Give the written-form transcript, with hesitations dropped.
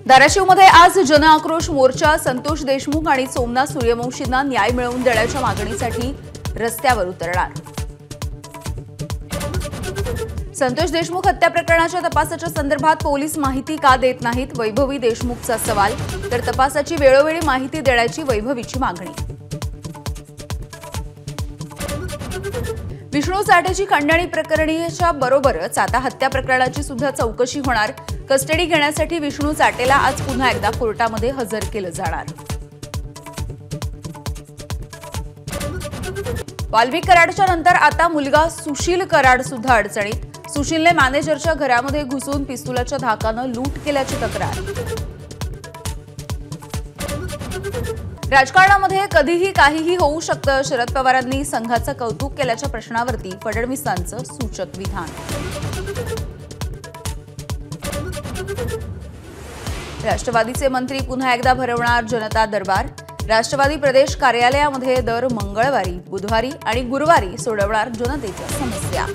धाराशिवमध्ये आज जनआक्रोश मोर्चा संतोष देशमुख आणि सोमनाथ सूर्यवंशींना न्याय मिळवून देण्याच्या मागणीसाठी रस्त्यावर उतरणार। संतोष देशमुख हत्या प्रकरणाच्या तपासाच्या संदर्भात पोलीस माहिती का देत नाहीत, वैभवी देशमुखचा सवाल। तर तपासाची वेळोवेळी माहिती देण्याची वैभवीची मागणी। विष्णू साठेची खंडणी प्रकरणाच्या बरोबरच आता हत्या प्रकरणाची सुद्धा चौकशी होणार। कस्टडी घेण्यासाठी विष्णू साठेला आज पुन्हा एकदा कोर्टामध्ये हजर केलं जाणार। वाल्मिक कराडच्या नंतर आता मुलगा सुशील कराड सुद्धा अडचणीत। सुशीलने मॅनेजरच्या घरामध्ये घुसून पिस्तुलाच्या धाकानं लूट केल्याची तक्रार। राजकारणामध्ये कधीही काहीही होऊ शकतं, शरद पवारांनी संघाचं कौतुक केल्याच्या प्रश्नावरती फडणवीसांचं सूचक विधान। राष्ट्रवादीचे मंत्री पुन्हा एकदा भरवणार जनता दरबार। राष्ट्रवादी प्रदेश कार्यालयामध्ये दर मंगळवारी, बुधवारी आणि गुरुवारी सोडवणार जनतेच्या समस्या।